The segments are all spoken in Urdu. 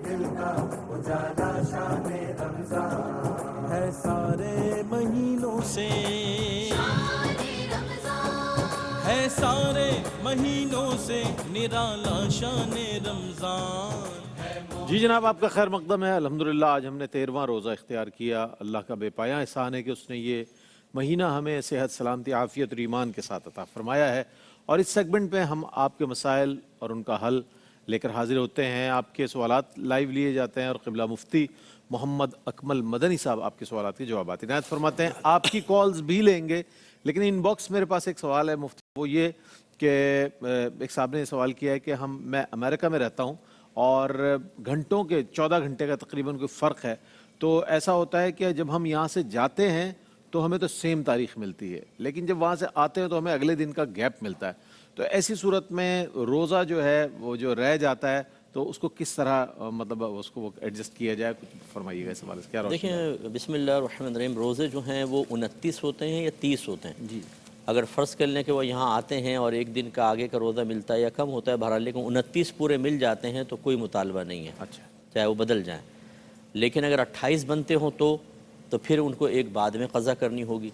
دل کا اجالا شان رمضان ہے سارے مہینوں سے، ہے سارے مہینوں سے نرالا شان رمضان۔ جی جناب، آپ کا خیر مقدم ہے۔ الحمدللہ آج ہم نے 13واں روزہ اختیار کیا۔ اللہ کا بے پایاں احسان ہے کہ اس نے یہ مہینہ ہمیں صحت، سلامتی، عافیت اور ایمان کے ساتھ عطا فرمایا ہے، اور اس سیگمنٹ پہ ہم آپ کے مسائل اور ان کا حل لے کر حاضر ہوتے ہیں۔ آپ کے سوالات لائیو لیے جاتے ہیں اور قبلہ مفتی محمد اکمل مدنی صاحب آپ کے سوالات کے جوابات عنایت فرماتے ہیں۔ آپ کی کالز بھی لیں گے، لیکن ان باکس میرے پاس ایک سوال ہے مفتی، وہ یہ کہ ایک صاحب نے سوال کیا ہے کہ میں امریکہ میں رہتا ہوں اور گھنٹوں کے 14 گھنٹے کا تقریباً کوئی فرق ہے، تو ایسا ہوتا ہے کہ جب ہم یہاں سے جاتے ہیں تو ہمیں تو سیم تاریخ ملتی ہے، لیکن جب وہاں سے آتے ہیں تو ہمیں اگلے دن کا گیپ ملتا ہے۔ تو ایسی صورت میں روزہ جو ہے وہ جو رہ جاتا ہے تو اس کو کس طرح مطلب اس کو ایڈجسٹ کیا جائے، کچھ فرمائیے گا اس حوالے سے کیا روشنی ہے؟ دیکھیں، بسم اللہ الرحمن الرحیم، روزے جو ہیں وہ 29 ہوتے ہیں یا 30 ہوتے ہیں۔ جی، اگر فرض کر لیں کہ وہ یہاں آتے ہیں اور ایک دن کا آگے کا روزہ ملتا ہے یا کم ہوتا ہے، بہرحال لیکن 29 پورے مل جاتے ہیں تو کوئی مطالبہ نہیں ہے، اچھا، چاہے وہ بدل جائیں۔ لیکن اگر 28 بنتے ہوں تو پھر ان کو ایک بعد میں قضا کرنی ہوگی۔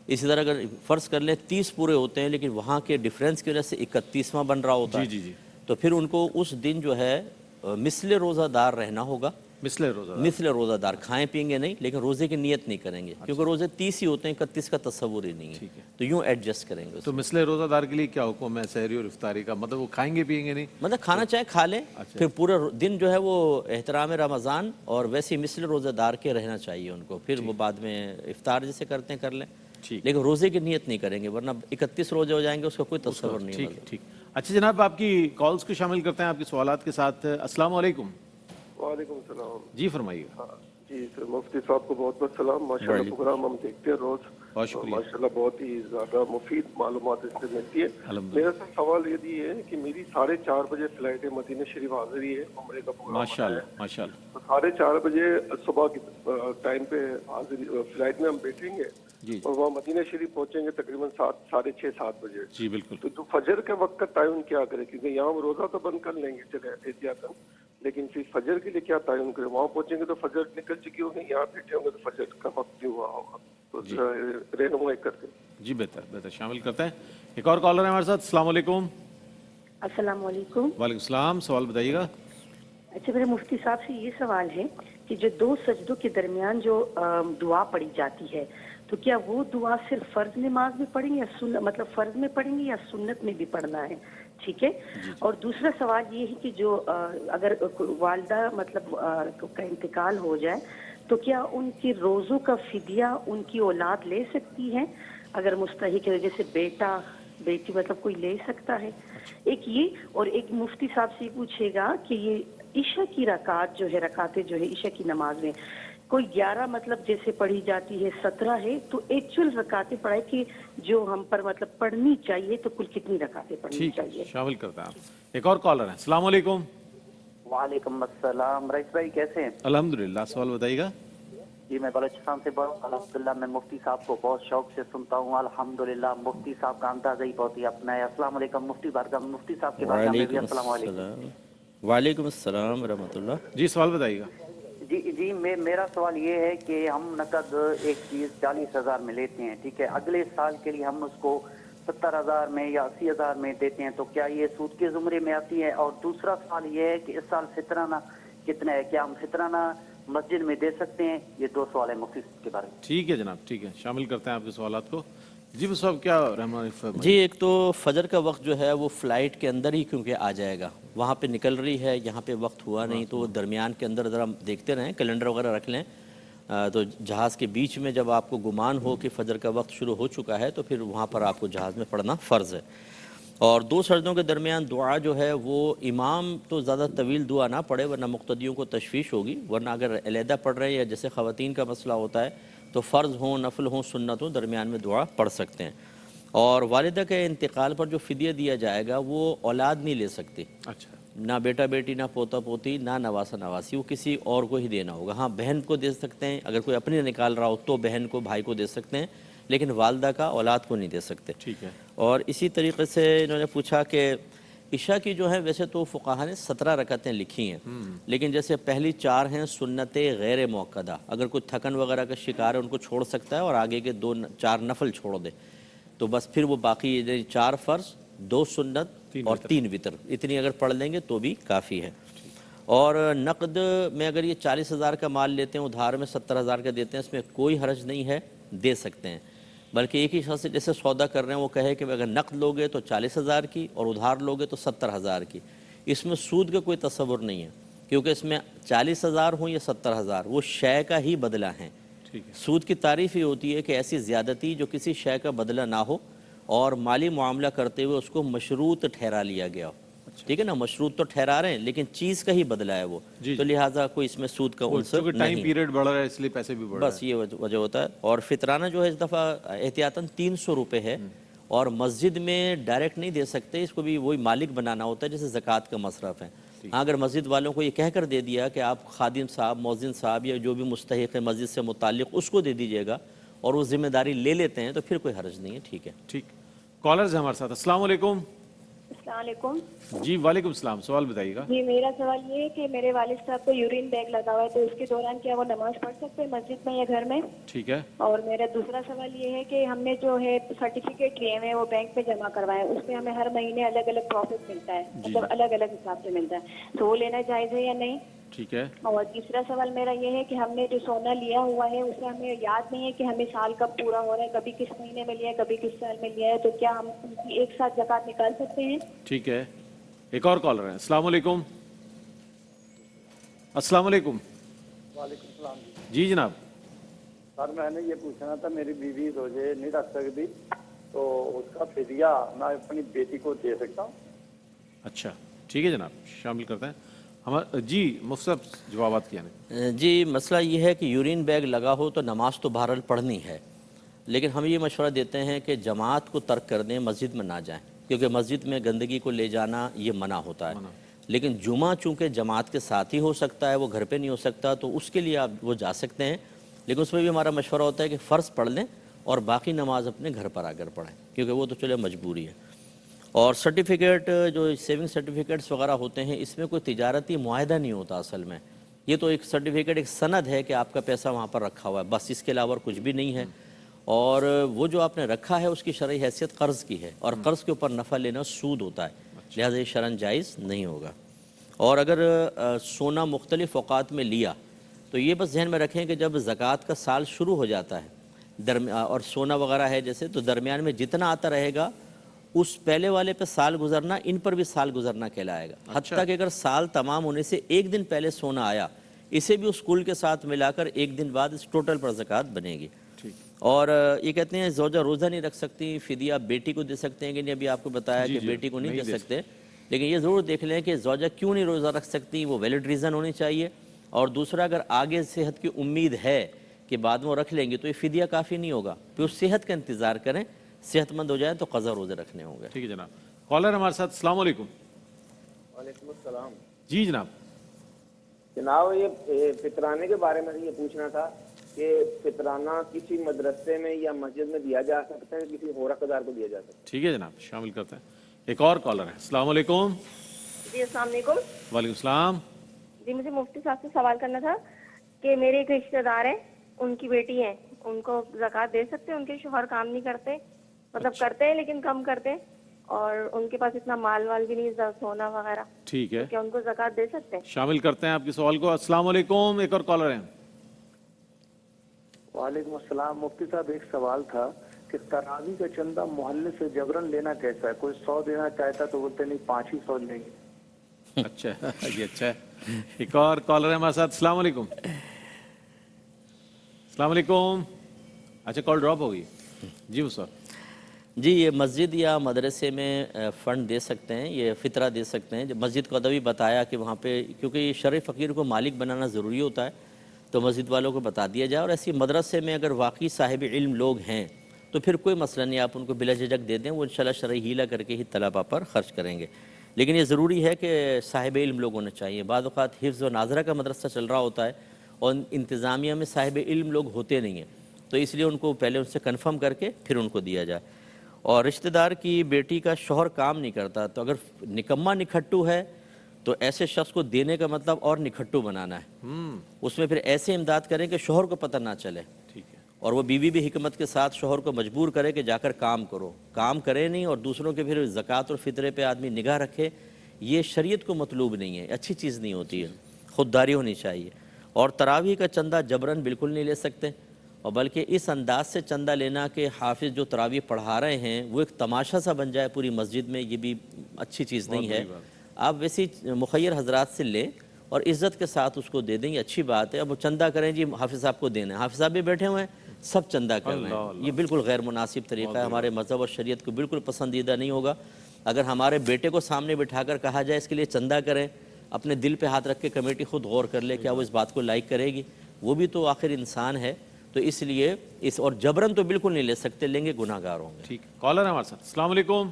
اسی طرح اگر فرض کر لیں 30 پورے ہوتے ہیں لیکن وہاں کے ڈیفرنس کی وجہ سے 31واں بن رہا ہوتا ہے، جی، تو پھر ان کو اس دن جو ہے مثل روزہ دار رہنا ہوگا۔ مثل روزہ دار۔ مثل روزہ دار، کھائیں پئیں گے نہیں لیکن روزے کی نیت نہیں کریں گے، کیونکہ روزے 30 ہی ہوتے ہیں، 31 کا تصور ہی نہیں ہے، تو یوں ایڈجسٹ کریں گے۔ تو مثل روزہ دار کے لیے کیا حکم ہے سحری اور افطاری کا؟ مطلب وہ کھائیں گے پیئیں گے نہیں؟ مطلب کھانا چاہے کھا لیں، پھر پورا دن جو ہے وہ احترام رمضان اور ویسے مثل روزہ دار کے رہنا چاہیے ان کو، پھر وہ بعد میں افطار جیسے کرتے ہیں کر لیں، لیکن روزے کی نیت نہیں کریں گے، ورنہ 31 روزے ہو جائیں گے، اس کا کوئی تصور نہیں ہے۔ ٹھیک۔ اچھا جناب، آپ کی کالز کو شامل کرتے ہیں آپ کے سوالات کے ساتھ۔ السلام علیکم۔ وعلیکم السلام۔ جی فرمائیے گا۔ جی سر، مفتی صاحب کو بہت بہت سلام۔ ماشاءاللہ پروگرام ہم دیکھتے ہیں روز، بہت شکریہ۔ ماشاءاللہ بہت ہی زیادہ مفید معلومات اس سے ملتی ہے۔ میرا سر سوال یہ ہے کہ میری 4:30 بجے فلائٹ ہے، مدینہ شریف حاضری ہے، عمرے کا پروگرام ماشاءاللہ ماشاءاللہ۔ تو 4:30 بجے صبح کی ٹائم پہ حاضری فلائٹ میں ہم بیٹھیں گے اور وہاں مدینہ شریف پہنچیں گے تقریباً 6:30 7 بجے۔ جی بالکل۔ تو جو فجر کے وقت کا تعین کیا کرے، کیونکہ یہاں ہم روزہ تو بند کر لیں گے چلے احتیاطاً، لیکن پھر فجر کے لیے کیا تعین کرے؟ وہاں پہنچیں گے تو فجر نکل چکی ہوگی، یہاں بیٹھے ہوں گے تو فجر کا وقت کیوں ہوا ہوگا؟ تو رہنمائی کرتے ہیں۔ جی بہتر شامل کرتے ہیں۔ ایک اور کالر ہے ہمارے ساتھ۔ السلام علیکم۔ السلام علیکم۔ وعلیکم السلام، سوال بتائیے گا۔ اچھا، میرے مفتی صاحب سے یہ سوال ہے کہ جو 2 سجدوں کے درمیان جو دعا پڑھی جاتی ہے، تو کیا وہ دعا صرف فرض نماز میں پڑھیں یا مطلب فرض میں پڑھیں گے یا سنت میں بھی پڑھنا ہے؟ ٹھیک ہے۔ اور دوسرا سوال یہ ہے کہ جو اگر والدہ مطلب کا انتقال ہو جائے تو کیا ان کے روزوں کا فدیہ ان کی اولاد لے سکتی ہے؟ اگر مستحق ہے، جیسے بیٹا بیٹی مطلب کوئی لے سکتا ہے؟ ایک یہ، اور ایک مفتی صاحب سے پوچھے گا کہ یہ عشاء کی رکعت جو ہے، رکعتیں جو ہے عشاء کی نماز میں کوئی 11 مطلب جیسے پڑھی جاتی ہے، 17 ہے، تو ایکچوئل رکعتیں پڑھائے کہ جو ہم پر مطلب پڑھنی چاہیے تو کل کتنی رکعتیں پڑھنی چاہیے؟ شامل کرتا ہے آپ۔ ایک اور کالر ہے۔ السلام علیکم۔ وعلیکم السلام۔ رئیس بھائی کیسے ہیں؟ الحمدللہ، سوال بتائیے گا۔ جی میں بلوچستان سے بڑا ہوں، الحمدللہ میں مفتی صاحب کو بہت شوق سے سنتا ہوں، الحمدللہ مفتی صاحب کا اندازہ ہی بہت ہی اپنا ہے۔ السلام علیکم مفتی بارگاہ، مفتی صاحب کے بارگاہ میں بھی السلام علیکم۔ وعلیکم السلام ورحمۃ اللہ۔ جی سوال بتائیے گا۔ جی میرا سوال یہ ہے کہ ہم نقد ایک چیز 40,000 میں لیتے ہیں، ٹھیک ہے، اگلے سال کے لیے ہم اس کو 70,000 میں یا 80,000 میں دیتے ہیں، تو کیا یہ سود کے زمرے میں آتی ہے؟ اور دوسرا سوال یہ ہے کہ اس سال فطرانہ کتنا ہے، کیا ہم فطرانہ مسجد میں دے سکتے ہیں؟ یہ 2 سوال ہیں مفتی کے بارے میں۔ ٹھیک ہے جناب، ٹھیک ہے، شامل کرتے ہیں آپ کے سوالات کو۔ جی بس صاحب کیا رحمان فرمائیں؟ جی ایک تو فجر کا وقت جو ہے وہ فلائٹ کے اندر ہی کیونکہ آ جائے گا، وہاں پہ نکل رہی ہے، یہاں پہ وقت ہوا نہیں، تو درمیان کے اندر ذرا دیکھتے رہیں، کیلنڈر وغیرہ رکھ لیں، تو جہاز کے بیچ میں جب آپ کو گمان ہو کہ فجر کا وقت شروع ہو چکا ہے تو پھر وہاں پر آپ کو جہاز میں پڑھنا فرض ہے۔ اور 2 سجدوں کے درمیان دعا جو ہے وہ امام تو زیادہ طویل دعا نہ پڑھے ورنہ مقتدیوں کو تشویش ہوگی، ورنہ اگر علیحدہ پڑھ رہے ہیں یا جیسے خواتین کا مسئلہ ہوتا ہے تو فرض ہوں، نفل ہوں، سنت ہوں، درمیان میں دعا پڑھ سکتے ہیں۔ اور والدہ کے انتقال پر جو فدیہ دیا جائے گا وہ اولاد نہیں لے سکتے، اچھا، نہ بیٹا بیٹی، نہ پوتا پوتی، نہ نواسا نواسی، وہ کسی اور کو ہی دینا ہوگا۔ ہاں بہن کو دے سکتے ہیں، اگر کوئی اپنے نکال رہا ہو تو بہن کو، بھائی کو دے سکتے ہیں، لیکن والدہ کا اولاد کو نہیں دے سکتے۔ ٹھیک ہے۔ اور اسی طریقے سے انہوں نے پوچھا کہ عشاء کی جو ہے ویسے تو فقہا نے 17 رکعتیں لکھی ہیں، لیکن جیسے پہلی 4 ہیں سنت غیر موقدہ، اگر کوئی تھکن وغیرہ کا شکار ہے ان کو چھوڑ سکتا ہے اور آگے کے 4 نفل چھوڑ دے، تو بس پھر وہ باقی 4 فرض 2 سنت اور 3 وطر اتنی اگر پڑھ لیں گے تو بھی کافی ہے۔ اور نقد میں اگر یہ 40,000 کا مال لیتے ہیں، ادھار میں 70,000 کا دیتے ہیں، اس میں کوئی حرج نہیں ہے، دے سکتے ہیں، بلکہ ایک ہی شخص سے جیسے سودا کر رہے ہیں وہ کہے کہ اگر نقد لوگے تو 40,000 کی اور ادھار لوگے تو 70,000 کی، اس میں سود کا کوئی تصور نہیں ہے، کیونکہ اس میں 40,000 ہوں یا 70,000 وہ شے کا ہی بدلہ ہیں۔ سود کی تعریف یہ ہوتی ہے کہ ایسی زیادتی جو کسی شے کا بدلہ نہ ہو اور مالی معاملہ کرتے ہوئے اس کو مشروط ٹھہرا لیا گیا ہو، ٹھیک ہے نا، مشروط تو ٹھہرا رہے ہیں لیکن چیز کا ہی بدلہ ہے وہ، تو لہٰذا کوئی اس میں سود کا عنصر نہیں، ٹائم پیریڈ بڑھ رہا ہے اس لیے پیسے بھی بڑھ رہے ہیں، بس یہ وجہ ہوتا ہے۔ اور فطرانہ جو ہے اس دفعہ احتیاطاً 300 روپے ہے، اور مسجد میں ڈائریکٹ نہیں دے سکتے، اس کو بھی وہی مالک بنانا ہوتا ہے جیسے زکوٰۃ کا مصرف ہے۔ ہاں اگر مسجد والوں کو یہ کہہ کر دے دیا کہ آپ خادم صاحب، مؤذن صاحب یا جو بھی مستحق ہے مسجد سے متعلق اس کو دے دیجیے گا اور وہ ذمہ داری لے لیتے ہیں تو پھر کوئی حرج نہیں ہے، ٹھیک ہے۔ ٹھیک، کالرز ہیں ہمارے ساتھ۔ السلام علیکم۔ السلام علیکم۔ جی وعلیکم السلام، سوال بتائیے گا۔ جی میرا سوال یہ ہے کہ میرے والد صاحب کو یورین بیگ لگا ہوا ہے، تو اس کے دوران کیا وہ نماز پڑھ سکتے ہیں مسجد میں یا گھر میں؟ ٹھیک ہے۔ اور میرا دوسرا سوال یہ ہے کہ ہم نے جو ہے سرٹیفکیٹ لیے ہیں وہ بینک میں جمع کروائے ہیں، اس میں ہمیں ہر مہینے الگ الگ پروفٹ ملتا ہے، مطلب الگ الگ حساب سے ملتا ہے، تو وہ لینا جائز ہے یا نہیں؟ ٹھیک ہے۔ اور تیسرا سوال میرا یہ ہے کہ ہم نے جو سونا لیا ہوا ہے اسے ہمیں یاد نہیں ہے کہ ہمیں سال کب پورا ہو رہا ہے، کبھی کس مہینے میں لیا ہے کبھی کس سال میں لیا ہے، تو کیا ہم ان کی ایک ساتھ زکوٰۃ نکال سکتے ہیں؟ ٹھیک ہے، ایک اور کالر ہے۔ السلام علیکم۔ السلام علیکم۔ وعلیکم السلام جی جناب۔ سر میں نے یہ پوچھنا تھا، میری بیوی روزے نہیں رکھ سکتی تو اس کا فدیہ میں اپنی بیٹی کو دے سکتا ہوں؟ اچھا ٹھیک ہے جناب، شامل کرتے ہیں ہمارا۔ جی مفتی صاحب جوابات کیا نے؟ جی مسئلہ یہ ہے کہ یورین بیگ لگا ہو تو نماز تو بہرحال پڑھنی ہے، لیکن ہم یہ مشورہ دیتے ہیں کہ جماعت کو ترک کر دیں، مسجد میں نہ جائیں، کیونکہ مسجد میں گندگی کو لے جانا یہ منع ہوتا ہے، لیکن جمعہ چونکہ جماعت کے ساتھ ہی ہو سکتا ہے، وہ گھر پہ نہیں ہو سکتا، تو اس کے لیے آپ وہ جا سکتے ہیں، لیکن اس میں بھی ہمارا مشورہ ہوتا ہے کہ فرض پڑھ لیں اور باقی نماز اپنے گھر پر آ کر پڑھیں، کیونکہ وہ تو چلے مجبوری ہے۔ اور سرٹیفکیٹ جو سیونگ سرٹیفکیٹس وغیرہ ہوتے ہیں اس میں کوئی تجارتی معاہدہ نہیں ہوتا اصل میں، یہ تو ایک سرٹیفکیٹ ایک سند ہے کہ آپ کا پیسہ وہاں پر رکھا ہوا ہے، بس اس کے علاوہ اور کچھ بھی نہیں ہے، اور وہ جو آپ نے رکھا ہے اس کی شرعی حیثیت قرض کی ہے، اور قرض کے اوپر نفع لینا سود ہوتا ہے، لہٰذا یہ شرعاً جائز نہیں ہوگا۔ اور اگر سونا مختلف اوقات میں لیا تو یہ بس ذہن میں رکھیں کہ جب زکوٰۃ کا سال شروع ہو جاتا ہے اور سونا وغیرہ ہے جیسے، تو درمیان میں جتنا آتا رہے گا اس پہلے والے پہ سال گزرنا ان پر بھی سال گزرنا کہلائے گا، حتیٰ کہ اگر سال تمام ہونے سے ایک دن پہلے سونا آیا اسے بھی اس کل کے ساتھ ملا کر ایک دن بعد اس ٹوٹل پر زکوٰۃ بنے گی۔ اور یہ کہتے ہیں زوجہ روزہ نہیں رکھ سکتی، فدیہ بیٹی کو دے سکتے ہیں کہ نہیں، ابھی آپ کو بتایا کہ بیٹی کو نہیں دے سکتے، لیکن یہ ضرور دیکھ لیں کہ زوجہ کیوں نہیں روزہ رکھ سکتی، وہ ویلڈ ریزن ہونی چاہیے، اور دوسرا اگر آگے صحت کی امید ہے کہ بعد میں وہ رکھ لیں گے تو یہ فدیہ کافی نہیں ہوگا، پھر اس صحت کا انتظار کریں، صحت مند ہو جائے تو قضا روزے رکھنے ہوں گے۔ ٹھیک ہے جناب۔ کالر ہمارے ساتھ۔ السلام علیکم۔ وعلیکم السلام۔ جی جناب۔ جناب یہ فطرانے کے بارے میں یہ پوچھنا تھا کہ فطرانہ کسی مدرسے میں یا مسجد میں دیا جا سکتا ہے، کسی اور حقدار کو دیا جا سکتا ہے؟ ٹھیک ہے جناب، شامل کرتے ہیں۔ ایک اور کالر ہے۔ السلام علیکم۔ جی السلام علیکم۔ وعلیکم السلام۔ جی مجھے مفتی صاحب سے سوال کرنا تھا کہ میرے ایک رشتہ دار ہیں، ان کی بیٹی ہے، ان کو زکوٰۃ دے سکتے ہیں؟ ان کے شوہر کام نہیں کرتے، مطلب کرتے ہیں لیکن کم کرتے ہیں، اور ان کے پاس اتنا مال وال بھی نہیں، سونا وغیرہ، ٹھیک ہے، کیا ان کو زکوٰۃ دے سکتے ہیں؟ شامل کرتے ہیں آپ کے سوال کو۔ السلام علیکم۔ ایک اور کالر ہیں۔ وعلیکم السلام۔ مفتی صاحب ایک سوال تھا کہ تراویح کا چندہ محلے سے جبرن لینا کیسا ہے؟ کوئی 100 دینا چاہتا تو بولتے نہیں 5 ہی 100 لیں گے۔ اچھا یہ اچھا ہے۔ ایک اور کالر ہے ہمارے ساتھ۔ السلام علیکم۔ السلام علیکم۔ اچھا کال ڈراپ ہو گئی۔ جی وہ سر۔ جی یہ مسجد یا مدرسے میں فنڈ دے سکتے ہیں، یہ فطرہ دے سکتے ہیں، جب مسجد کو ادبی بتایا کہ وہاں پہ کیونکہ یہ شرعی فقیر کو مالک بنانا ضروری ہوتا ہے تو مسجد والوں کو بتا دیا جائے، اور ایسی مدرسے میں اگر واقعی صاحب علم لوگ ہیں تو پھر کوئی مسئلہ نہیں، آپ ان کو بلا جھجک دے دیں، وہ انشاءاللہ شرعی ہیلہ کر کے ہی طلباء پر خرچ کریں گے، لیکن یہ ضروری ہے کہ صاحب علم لوگ ہونے چاہیے۔ بعض اوقات حفظ و ناظرہ کا مدرسہ چل رہا ہوتا ہے اور انتظامیہ میں صاحب علم لوگ ہوتے نہیں ہیں، تو اس لیے ان کو پہلے ان سے کنفرم کر کے پھر ان کو دیا جائے۔ اور رشتہ دار کی بیٹی کا شوہر کام نہیں کرتا تو اگر نکما نکھٹو ہے تو ایسے شخص کو دینے کا مطلب اور نکھٹو بنانا ہے، اس میں پھر ایسے امداد کریں کہ شوہر کو پتہ نہ چلے، اور وہ بیوی بھی حکمت کے ساتھ شوہر کو مجبور کرے کہ جا کر کام کرو، کام کرے نہیں اور دوسروں کے پھر زکوٰۃ اور فطرے پہ آدمی نگاہ رکھے، یہ شریعت کو مطلوب نہیں ہے، اچھی چیز نہیں ہوتی ہے، خودداری ہونی چاہیے۔ اور تراویح کا چندہ جبراً بالکل نہیں لے سکتے، اور بلکہ اس انداز سے چندہ لینا کہ حافظ جو تراویح پڑھا رہے ہیں وہ ایک تماشا سا بن جائے پوری مسجد میں، یہ بھی اچھی چیز نہیں ہے۔ آپ ویسی مخیر حضرات سے لیں اور عزت کے ساتھ اس کو دے دیں، یہ اچھی بات ہے۔ اب وہ چندہ کریں جی حافظ صاحب کو دینا ہے، حافظ صاحب بھی بیٹھے ہوئے ہیں، سب چندہ کر رہے ہیں، یہ بالکل غیر مناسب طریقہ ہے، ہمارے مذہب اور شریعت کو بالکل پسندیدہ نہیں ہوگا۔ اگر ہمارے بیٹے کو سامنے بٹھا کر کہا جائے اس کے لیے چندہ کریں، اپنے دل پہ ہاتھ رکھ کے کمیٹی خود غور کر لے کیا وہ اس بات کو لائک کرے گی، وہ بھی تو آخر انسان ہے، تو اس لیے اور جبرن تو بالکل نہیں لے سکتے، لیں گے گناہ گار ہوں گے۔ ٹھیک، کالر ہے ہمارے ساتھ۔ السلام علیکم۔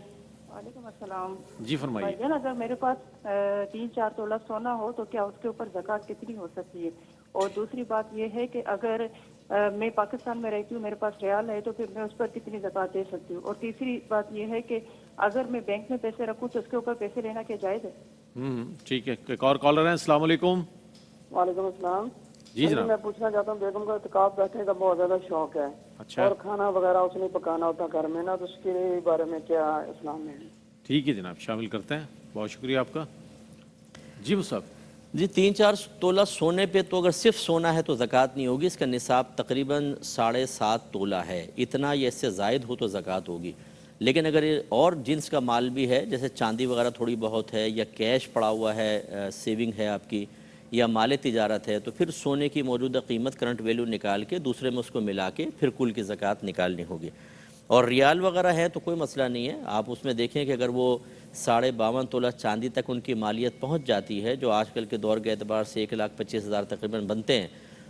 وعلیکم السلام جی فرمائیے۔ بھائی جان، اگر میرے پاس 3-4 تولہ سونا ہو تو کیا اس کے اوپر زکوٰۃ کتنی ہو سکتی ہے؟ اور دوسری بات یہ ہے کہ اگر میں پاکستان میں رہتی ہوں، میرے پاس ریال ہے، تو پھر میں اس پر کتنی زکوٰۃ دے سکتی ہوں؟ اور تیسری بات یہ ہے کہ اگر میں بینک میں پیسے رکھوں تو اس کے اوپر پیسے لینا کیا جائز ہے؟ ٹھیک ہے، ایک اور کالر ہیں۔ السلام علیکم۔ وعلیکم السلام۔ جی جناب۔ میں پوچھنا چاہتا ہوں، بیگم کا اعتکاف بیٹھنے کا بہت زیادہ شوق ہے، اچھا، اور کھانا وغیرہ اس نے پکانا ہوتا گھر میں نا، تو اس کے بارے میں کیا اسلام میں ہے؟ ٹھیک ہے جناب، شامل کرتے ہیں، بہت شکریہ آپ کا۔ جی مصعب۔ جی 3-4 تولہ سونے پہ تو اگر صرف سونا ہے تو زکوٰۃ نہیں ہوگی، اس کا نصاب تقریباً 7.5 تولہ ہے، اتنا یا اس سے زائد ہو تو زکوٰۃ ہوگی۔ لیکن اگر اور جنس کا مال بھی ہے، جیسے چاندی وغیرہ تھوڑی بہت ہے، یا کیش پڑا ہوا ہے، سیونگ ہے آپ کی، یا مال تجارت ہے، تو پھر سونے کی موجودہ قیمت کرنٹ ویلیو نکال کے دوسرے میں اس کو ملا کے پھر کل کی زکوٰۃ نکالنی ہوگی۔ اور ریال وغیرہ ہے تو کوئی مسئلہ نہیں ہے، آپ اس میں دیکھیں کہ اگر وہ 52.5 تولہ چاندی تک ان کی مالیت پہنچ جاتی ہے، جو آج کل کے دور کے اعتبار سے 1,25,000 تقریباً بنتے ہیں،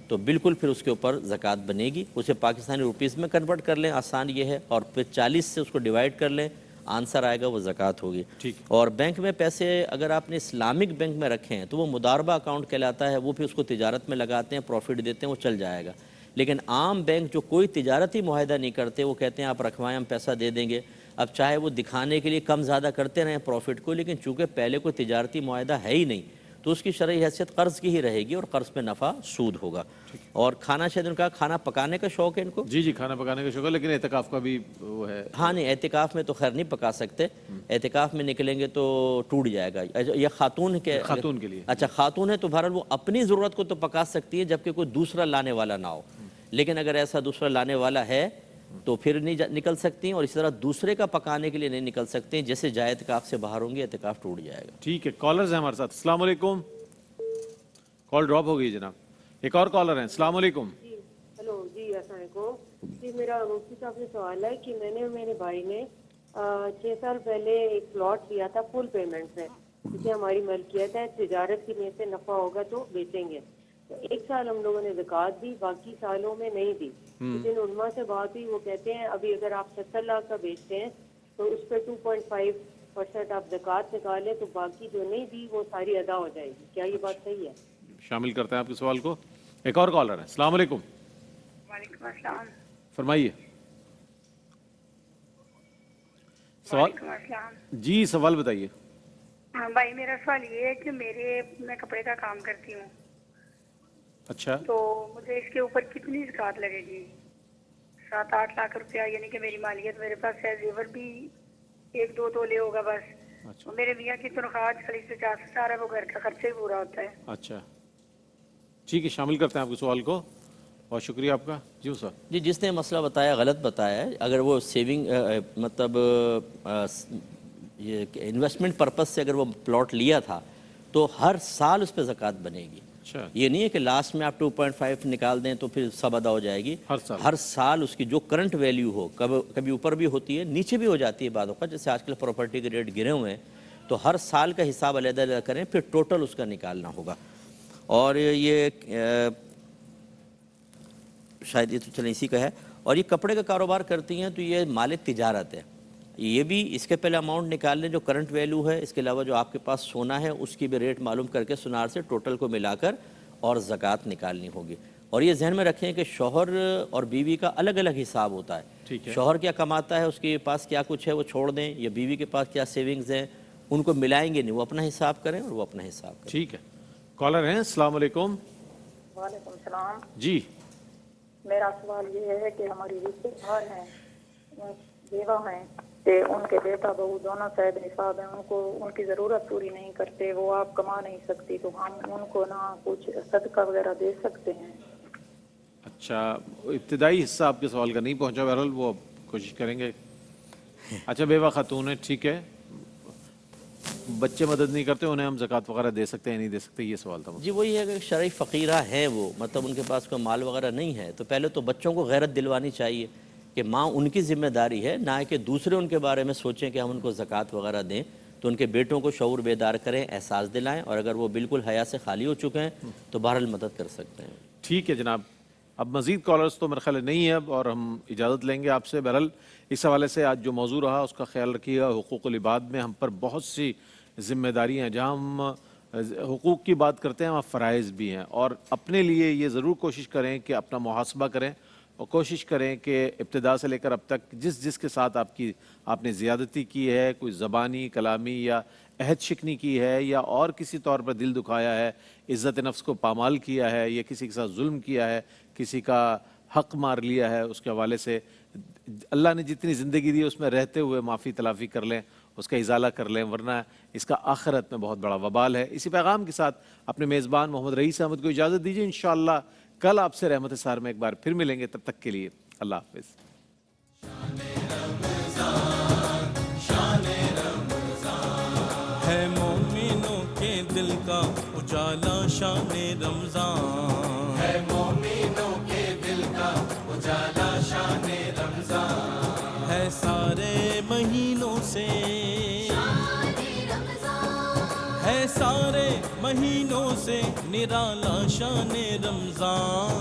تو بالکل پھر اس کے اوپر زکوٰۃ بنے گی۔ اسے پاکستانی روپیز میں کنورٹ کر لیں، آسان یہ ہے، اور پھر 40 سے اس کو ڈیوائڈ کر لیں، آنسر آئے گا وہ زکوٰۃ ہوگی۔ اور بینک میں پیسے اگر آپ نے اسلامک بینک میں رکھے ہیں تو وہ مداربہ اکاؤنٹ کہلاتا ہے، وہ پھر اس کو تجارت میں لگاتے ہیں، پروفٹ دیتے ہیں، وہ چل جائے گا۔ لیکن عام بینک جو کوئی تجارتی معاہدہ نہیں کرتے، وہ کہتے ہیں آپ رکھوائیں ہم پیسہ دے دیں گے، اب چاہے وہ دکھانے کے لیے کم زیادہ کرتے رہیں پروفٹ کو، لیکن چونکہ پہلے کوئی تجارتی معاہدہ ہے ہی نہیں تو اس کی شرعی حیثیت قرض کی ہی رہے گی، اور قرض پہ نفع سود ہوگا۔ اور کھانا شاید ان کا کھانا پکانے کا شوق ہے ان کو؟ جی کھانا پکانے کا شوق ہے، لیکن اعتکاف کا بھی وہ ہے۔ ہاں نہیں، اعتکاف میں تو خیر نہیں پکا سکتے، اعتکاف میں نکلیں گے تو ٹوٹ جائے گا۔ یا خاتون کے لیے، اچھا خاتون ہے تو بہرحال وہ اپنی ضرورت کو تو پکا سکتی ہے جبکہ کوئی دوسرا لانے والا نہ ہو، لیکن اگر ایسا دوسرا لانے والا ہے تو پھر نہیں نکل سکتی، اور اسی طرح دوسرے کا پکانے کے لیے نہیں نکل سکتے، جیسے جائے اعتکاف سے باہر ہوں گے اعتکاف ٹوٹ جائے گا۔ ٹھیک ہے، کالرز ہیں ہمارے ساتھ۔ السلام علیکم۔ کال ڈراپ ہو گئی جناب، ایک اور کالر ہیں۔ السلام علیکم۔ جی ہلو، جی السلام علیکم۔ جی میرا مفتی صاحب سے سوال ہے کہ میں نے اور میرے بھائی نے 6 سال پہلے ایک پلاٹ لیا تھا فل پیمنٹ سے، جسے ہماری ملکیت ہے، تجارت کی میں سے نفع ہوگا تو بیچیں گے۔ تو 1 سال ہم لوگوں نے زکوٰۃ دی، باقی سالوں میں نہیں دی۔ لیکن علماء سے بات ہوئی، وہ کہتے ہیں ابھی اگر آپ 70 لاکھ کا بیچتے ہیں تو اس پہ 2.5% آپ زکوٰۃ نکالیں تو باقی جو نہیں دی وہ ساری ادا ہو جائے گی۔ کیا یہ بات صحیح ہے؟ شامل کرتے ہیں آپ کے سوال کو۔ ایک اور کالر ہے۔ السلام علیکم۔ وعلیکم السلام۔ فرمائیے سوال۔ وعلیکم السلام۔ جی سوال بتائیے۔ ہاں بھائی، میرا سوال یہ ہے کہ میں کپڑے کا کام کرتی ہوں، اچھا، تو مجھے اس کے اوپر کتنی زکوٰۃ لگے گی؟ 7-8 لاکھ روپیہ، یعنی کہ میری مالیت، میرے پاس ہے زیور بھی 1-2 تولے ہوگا بس، میرے میاں کی تنخواہ 40-50 ہے، وہ گھر کا خرچہ ہی پورا ہوتا ہے۔ اچھا ٹھیک ہے، شامل کرتے ہیں آپ کے سوال کو، بہت شکریہ آپ کا۔ جی سر۔ جی جس نے مسئلہ بتایا غلط بتایا ہے، اگر وہ سیونگ مطلب یہ انویسٹمنٹ پرپس سے اگر وہ پلاٹ لیا تھا تو ہر سال اس پہ زکوٰۃ بنے گی۔ یہ نہیں ہے کہ لاسٹ میں آپ 2.5 نکال دیں تو پھر سب ادا ہو جائے گی، ہر سال اس کی جو کرنٹ ویلیو ہو، کبھی اوپر بھی ہوتی ہے نیچے بھی ہو جاتی ہے بعد اوقات، جیسے آج کل پراپرٹی کے ریٹ گرے ہوئے ہیں، تو ہر سال کا حساب علیحدہ علیحدہ کریں، پھر ٹوٹل اس کا نکالنا ہوگا۔ اور یہ شاید یہ تو چلیں اسی کا ہے۔ اور یہ کپڑے کا کاروبار کرتی ہیں تو یہ مال تجارت ہے، یہ بھی اس کے پہلے اماؤنٹ نکال لیں جو کرنٹ ویلیو ہے، اس کے علاوہ جو آپ کے پاس سونا ہے اس کی بھی ریٹ معلوم کر کے سونار سے ٹوٹل کو ملا کر اور زکوٰۃ نکالنی ہوگی۔ اور یہ ذہن میں رکھیں کہ شوہر اور بیوی کا الگ الگ حساب ہوتا ہے. ٹھیک ہے. شوہر کیا کماتا ہے، اس کے پاس کیا کچھ ہے وہ چھوڑ دیں، یا بیوی کے پاس کیا سیونگز ہیں ان کو ملائیں گے نہیں، وہ اپنا حساب کریں اور وہ اپنا حساب کریں. ٹھیک ہے. کالر ہیں، السلام علیکم. وعلیکم السلام. جی میرا سوال یہ ہے کہ ہماری رشتے دار ہیں، بیوہ ہیں، کہ ان کے بیٹا بہو دونوں صاحب نصاب ہیں، ان کو ان کی ضرورت پوری نہیں کرتے، وہ آپ کما نہیں سکتی، تو ہم ان کو نہ کچھ صدقہ وغیرہ دے سکتے ہیں. اچھا، ابتدائی حصہ آپ کے سوال کا نہیں پہنچا، بہرحال وہ کوشش کریں گے. اچھا، بیوہ خاتون ہے، ٹھیک ہے، بچے مدد نہیں کرتے، انہیں ہم زکوٰۃ وغیرہ دے سکتے ہیں نہیں دے سکتے، یہ سوال تھا. جی وہی ہے کہ شرعی فقیرہ ہیں وہ، مطلب ان کے پاس کوئی مال وغیرہ نہیں ہے، تو پہلے تو بچوں کو غیرت دلوانی چاہیے کہ ماں ان کی ذمہ داری ہے، نہ کہ دوسرے ان کے بارے میں سوچیں کہ ہم ان کو زکوٰۃ وغیرہ دیں. تو ان کے بیٹوں کو شعور بیدار کریں، احساس دلائیں، اور اگر وہ بالکل حیا سے خالی ہو چکے ہیں تو بہرحال مدد کر سکتے ہیں. ٹھیک ہے جناب. اب مزید کالرز تو میرے خیال نہیں ہے اب، اور ہم اجازت لیں گے آپ سے. بہرحال اس حوالے سے آج جو موضوع رہا اس کا خیال رکھیے گا. حقوق العباد میں ہم پر بہت سی ذمہ داریاں ہیں، جہاں ہم حقوق کی بات کرتے ہیں وہاں فرائض بھی ہیں، اور اپنے لیے یہ ضرور کوشش کریں کہ اپنا محاسبہ کریں، اور کوشش کریں کہ ابتدا سے لے کر اب تک جس کے ساتھ آپ نے زیادتی کی ہے، کوئی زبانی، کلامی یا عہد شکنی کی ہے، یا اور کسی طور پر دل دکھایا ہے، عزت نفس کو پامال کیا ہے، یا کسی کے ساتھ ظلم کیا ہے، کسی کا حق مار لیا ہے، اس کے حوالے سے اللہ نے جتنی زندگی دی اس میں رہتے ہوئے معافی تلافی کر لیں، اس کا ازالہ کر لیں، ورنہ اس کا آخرت میں بہت بڑا وبال ہے. اسی پیغام کے ساتھ اپنے میزبان محمد رئیس احمد کو اجازت دیجیے. انشاءاللہ کل آپ سے رحمت سار میں ایک بار پھر ملیں گے. تب تک کے لیے اللہ حافظ. ہے مومنوں کے دل کا اجالا شان رمضان، ہے مومنوں کے دل کا اجالا شان رمضان، ہے سارے مہینوں سے، ہے سارے مہینوں سے نرالا شان رمضان.